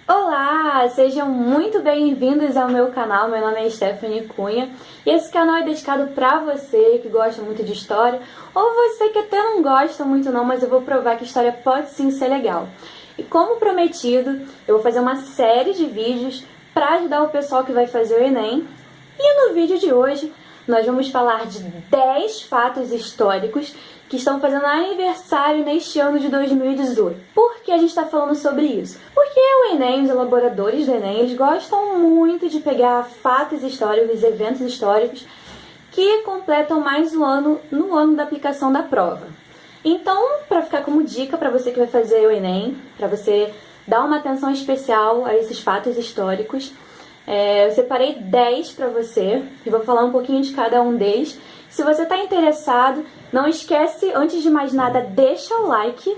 Olá, sejam muito bem-vindos ao meu canal. Meu nome é Stephanie Cunha e esse canal é dedicado para você que gosta muito de história ou você que até não gosta muito não, mas eu vou provar que história pode sim ser legal. E como prometido, eu vou fazer uma série de vídeos para ajudar o pessoal que vai fazer o Enem. E no vídeo de hoje nós vamos falar de 10 fatos históricos que estão fazendo aniversário neste ano de 2018. Por que a gente está falando sobre isso? Porque o Enem, os elaboradores do Enem, eles gostam muito de pegar fatos históricos, eventos históricos que completam mais um ano no ano da aplicação da prova. Então, para ficar como dica para você que vai fazer o Enem, para você dar uma atenção especial a esses fatos históricos, eu separei 10 para você e vou falar um pouquinho de cada um deles. Se você está interessado, não esquece, antes de mais nada, deixa o like.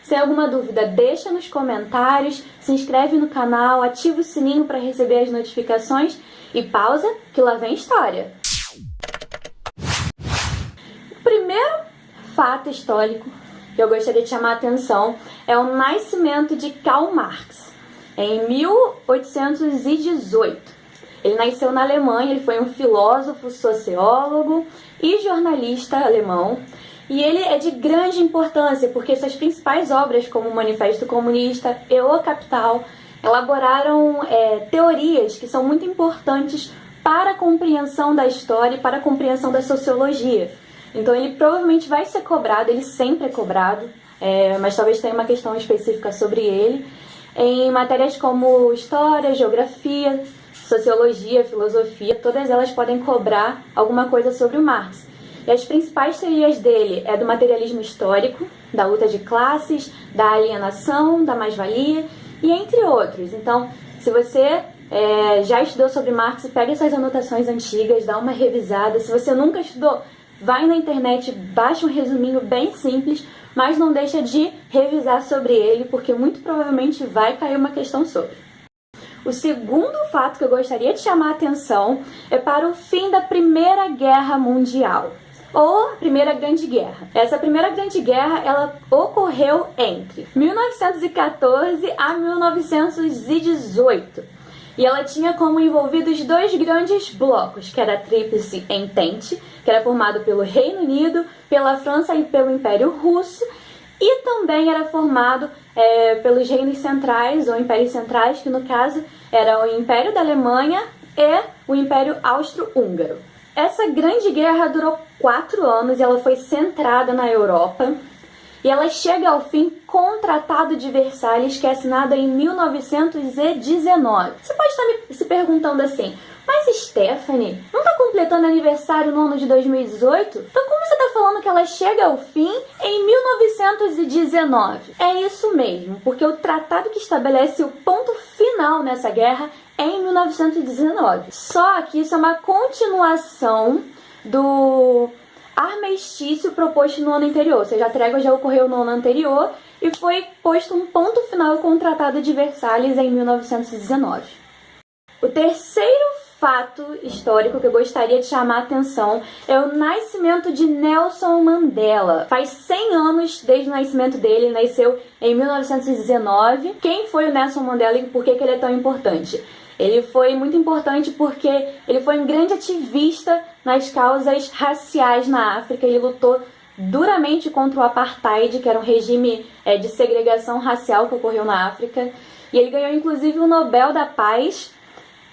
Se tem alguma dúvida, deixa nos comentários, se inscreve no canal, ativa o sininho para receber as notificações e pausa, que lá vem história. O primeiro fato histórico que eu gostaria de chamar a atenção é o nascimento de Karl Marx, em 1818. Ele nasceu na Alemanha, ele foi um filósofo, sociólogo e jornalista alemão. E ele é de grande importância porque suas principais obras, como o Manifesto Comunista e O Capital, elaboraram teorias que são muito importantes para a compreensão da história e para a compreensão da sociologia. Então ele provavelmente vai ser cobrado, ele sempre é cobrado, mas talvez tenha uma questão específica sobre ele, em matérias como história, geografia, sociologia, filosofia, todas elas podem cobrar alguma coisa sobre o Marx. E as principais teorias dele é do materialismo histórico, da luta de classes, da alienação, da mais-valia e entre outros. Então, se você já estudou sobre Marx, pega essas anotações antigas, dá uma revisada. Se você nunca estudou, vai na internet, baixa um resuminho bem simples, mas não deixa de revisar sobre ele, porque muito provavelmente vai cair uma questão sobre. O segundo fato que eu gostaria de chamar a atenção é para o fim da Primeira Guerra Mundial, ou a Primeira Grande Guerra. Essa Primeira Grande Guerra, ela ocorreu entre 1914 a 1918. E ela tinha como envolvidos dois grandes blocos, que era a Tríplice Entente, que era formado pelo Reino Unido, pela França e pelo Império Russo, e também era formado pelos reinos centrais, ou impérios centrais, que no caso era o Império da Alemanha e o Império Austro-Húngaro. Essa grande guerra durou 4 anos e ela foi centrada na Europa. E ela chega ao fim com o Tratado de Versalhes, que é assinado em 1919. Você pode estar se perguntando assim, mas Stephanie, não está completando aniversário no ano de 2018? Então como você está falando que ela chega ao fim em 1919? É isso mesmo, porque o tratado que estabelece o ponto final nessa guerra é em 1919. Só que isso é uma continuação do armistício proposto no ano anterior, ou seja, a trégua já ocorreu no ano anterior e foi posto um ponto final com o Tratado de Versalhes em 1919. O terceiro fato histórico que eu gostaria de chamar a atenção é o nascimento de Nelson Mandela. Faz 100 anos desde o nascimento dele, ele nasceu em 1919. Quem foi o Nelson Mandela e por que ele é tão importante? Ele foi muito importante porque ele foi um grande ativista nas causas raciais na África. Ele lutou duramente contra o Apartheid, que era um regime de segregação racial que ocorreu na África. E ele ganhou inclusive o Nobel da Paz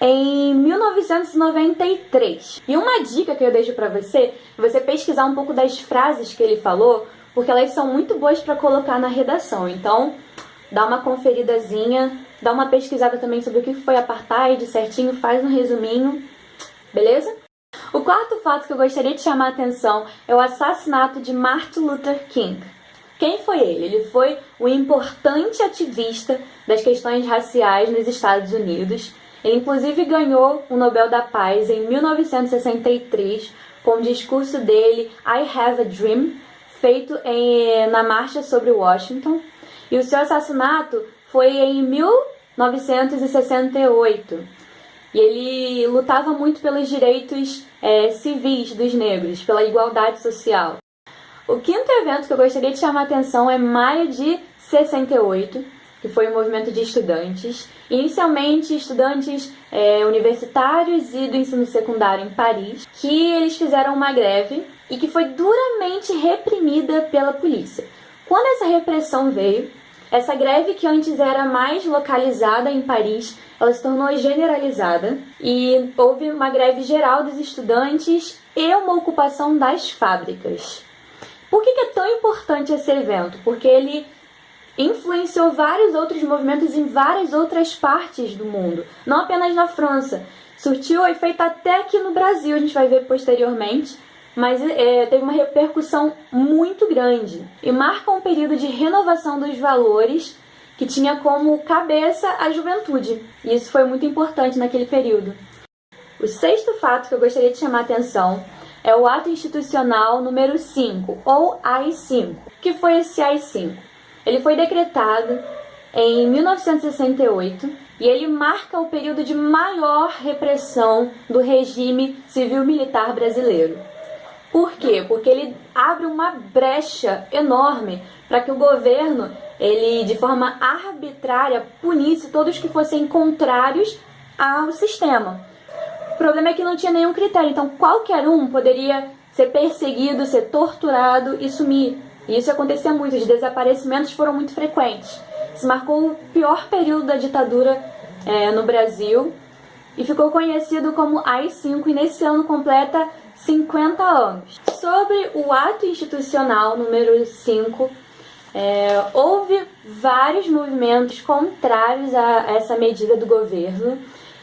em 1993. E uma dica que eu deixo para você é você pesquisar um pouco das frases que ele falou, porque elas são muito boas para colocar na redação. Então, dá uma conferidazinha, dá uma pesquisada também sobre o que foi Apartheid certinho, faz um resuminho, beleza? O quarto fato que eu gostaria de chamar a atenção é o assassinato de Martin Luther King. Quem foi ele? Ele foi um importante ativista das questões raciais nos Estados Unidos. Ele inclusive ganhou o Nobel da Paz em 1963 com o discurso dele I Have a Dream, feito na marcha sobre Washington. E o seu assassinato foi em 1968. E ele lutava muito pelos direitos civis dos negros, pela igualdade social. O quinto evento que eu gostaria de chamar a atenção é maio de 68, que foi um movimento de estudantes, inicialmente estudantes universitários e do ensino secundário em Paris, que eles fizeram uma greve e que foi duramente reprimida pela polícia. Quando essa repressão veio, essa greve que antes era mais localizada em Paris, ela se tornou generalizada e houve uma greve geral dos estudantes e uma ocupação das fábricas. Por que é tão importante esse evento? Porque ele influenciou vários outros movimentos em várias outras partes do mundo, não apenas na França. Surtiu efeito até aqui no Brasil, a gente vai ver posteriormente, mas teve uma repercussão muito grande e marca um período de renovação dos valores que tinha como cabeça a juventude. E isso foi muito importante naquele período. O sexto fato que eu gostaria de chamar a atenção é o ato institucional número 5, ou AI-5. O que foi esse AI-5? Ele foi decretado em 1968 e ele marca o período de maior repressão do regime civil-militar brasileiro. Por quê? Porque ele abre uma brecha enorme para que o governo, ele de forma arbitrária, punisse todos que fossem contrários ao sistema. O problema é que não tinha nenhum critério, então qualquer um poderia ser perseguido, ser torturado e sumir. E isso acontecia muito, os desaparecimentos foram muito frequentes. Isso marcou o pior período da ditadura no Brasil e ficou conhecido como AI-5, e nesse ano completa 50 anos. Sobre o ato institucional número 5, houve vários movimentos contrários a essa medida do governo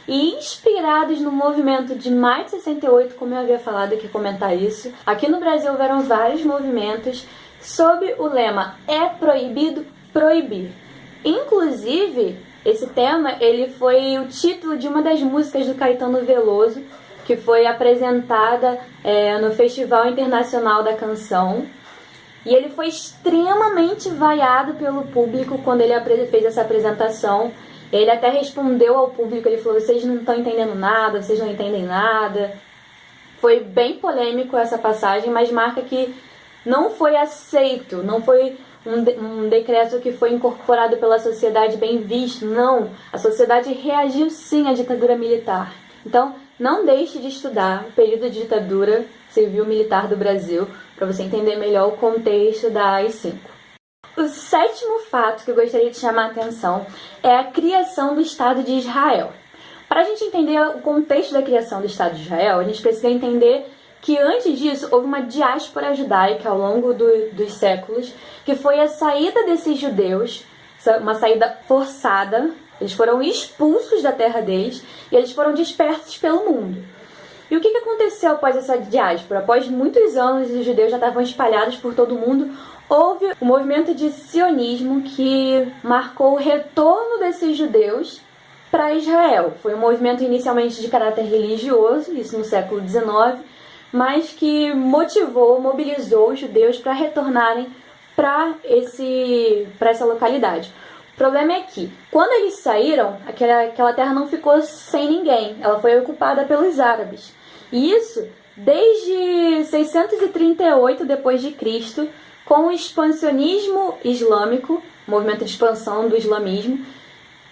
e inspirados no movimento de maio de 68, como eu havia falado aqui, comentar isso. Aqui no Brasil houveram vários movimentos sob o lema "É proibido proibir". Inclusive, esse tema ele foi o título de uma das músicas do Caetano Veloso, que foi apresentada no Festival Internacional da Canção. E ele foi extremamente vaiado pelo público quando ele fez essa apresentação. Ele até respondeu ao público, ele falou: vocês não estão entendendo nada, vocês não entendem nada. Foi bem polêmico essa passagem, mas marca que não foi aceito, não foi um decreto que foi incorporado pela sociedade bem visto, não. A sociedade reagiu sim à ditadura militar. Então, não deixe de estudar o período de ditadura civil-militar do Brasil para você entender melhor o contexto da AI-5. O sétimo fato que eu gostaria de chamar a atenção é a criação do Estado de Israel. Para a gente entender o contexto da criação do Estado de Israel, a gente precisa entender que antes disso houve uma diáspora judaica ao longo dos séculos, que foi a saída desses judeus, uma saída forçada. Eles foram expulsos da terra deles e eles foram dispersos pelo mundo. E o que aconteceu após essa diáspora? Após muitos anos, os judeus já estavam espalhados por todo o mundo. Houve um movimento de sionismo que marcou o retorno desses judeus para Israel. Foi um movimento inicialmente de caráter religioso, isso no século XIX, mas que mobilizou os judeus para retornarem para essa localidade. O problema é que, quando eles saíram, aquela terra não ficou sem ninguém, ela foi ocupada pelos árabes. E isso desde 638 d.C., com o expansionismo islâmico, o movimento de expansão do islamismo,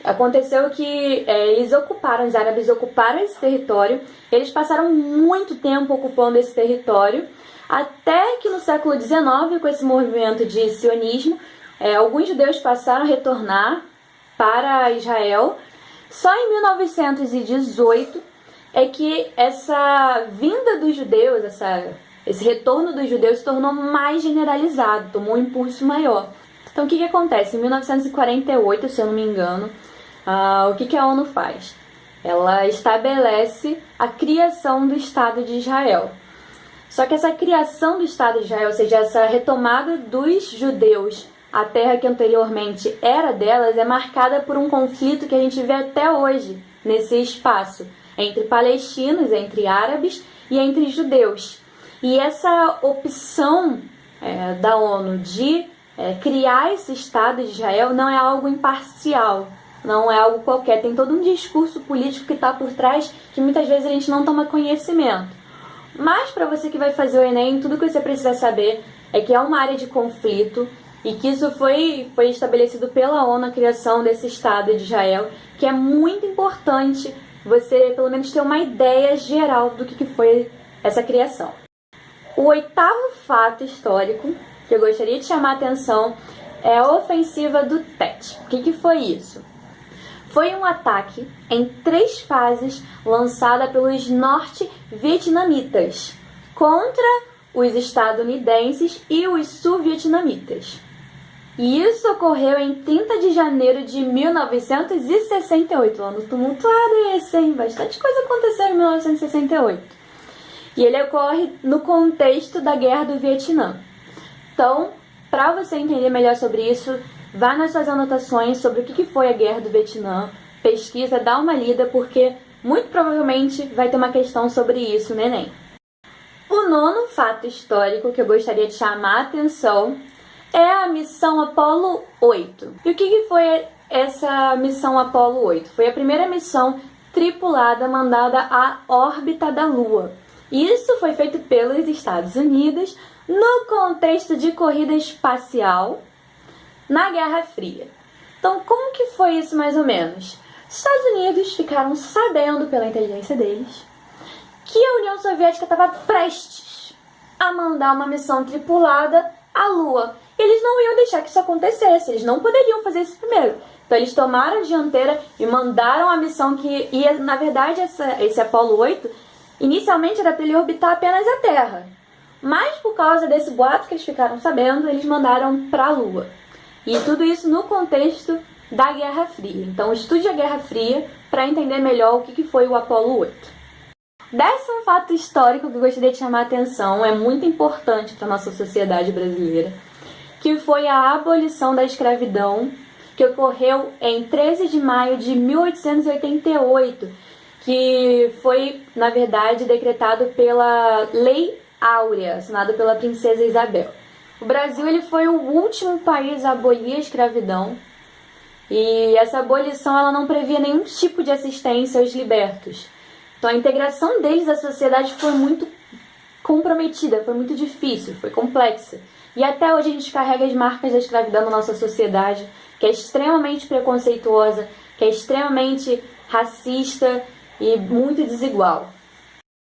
aconteceu que os árabes ocuparam esse território, eles passaram muito tempo ocupando esse território, até que no século XIX, com esse movimento de sionismo, alguns judeus passaram a retornar para Israel. Só em 1918 é que essa vinda dos judeus, esse retorno dos judeus se tornou mais generalizado, tomou um impulso maior. Então o que acontece? Em 1948, se eu não me engano, o que a ONU faz? Ela estabelece a criação do Estado de Israel. Só que essa criação do Estado de Israel, ou seja, essa retomada dos judeus à terra que anteriormente era delas, é marcada por um conflito que a gente vê até hoje nesse espaço, entre palestinos, entre árabes e entre judeus. E essa opção da ONU de criar esse Estado de Israel não é algo imparcial, não é algo qualquer, tem todo um discurso político que está por trás que muitas vezes a gente não toma conhecimento. Mas para você que vai fazer o Enem, tudo que você precisa saber é que é uma área de conflito, e que isso foi estabelecido pela ONU, a criação desse Estado de Israel, que é muito importante você pelo menos ter uma ideia geral do que foi essa criação. O oitavo fato histórico que eu gostaria de chamar a atenção é a ofensiva do Tet. O que foi isso? Foi um ataque em 3 fases lançada pelos norte-vietnamitas contra os estadunidenses e os sul-vietnamitas. E isso ocorreu em 30 de janeiro de 1968. Um ano tumultuado esse, hein? Bastante coisa aconteceu em 1968. E ele ocorre no contexto da Guerra do Vietnã. Então, para você entender melhor sobre isso, vá nas suas anotações sobre o que foi a Guerra do Vietnã, pesquisa, dá uma lida, porque muito provavelmente vai ter uma questão sobre isso no Enem. O nono fato histórico que eu gostaria de chamar a atenção é a missão Apollo 8. E o que foi essa missão Apollo 8? Foi a primeira missão tripulada mandada à órbita da Lua. Isso foi feito pelos Estados Unidos no contexto de corrida espacial na Guerra Fria. Então, como que foi isso mais ou menos? Os Estados Unidos ficaram sabendo pela inteligência deles que a União Soviética estava prestes a mandar uma missão tripulada à Lua. Eles não iam deixar que isso acontecesse, eles não poderiam fazer isso primeiro. Então eles tomaram a dianteira e mandaram a missão que ia, na verdade, esse Apollo 8, inicialmente era para ele orbitar apenas a Terra. Mas por causa desse boato que eles ficaram sabendo, eles mandaram para a Lua. E tudo isso no contexto da Guerra Fria. Então estude a Guerra Fria para entender melhor o que foi o Apollo 8. 10º fato histórico que eu gostaria de chamar a atenção, é muito importante para a nossa sociedade brasileira, que foi a abolição da escravidão, que ocorreu em 13 de maio de 1888, que foi, na verdade, decretado pela Lei Áurea, assinado pela Princesa Isabel. O Brasil ele foi o último país a abolir a escravidão, e essa abolição ela não previa nenhum tipo de assistência aos libertos. Então a integração deles à sociedade foi muito comprometida, foi muito difícil, foi complexa. E até hoje a gente carrega as marcas da escravidão na nossa sociedade, que é extremamente preconceituosa, que é extremamente racista e muito desigual.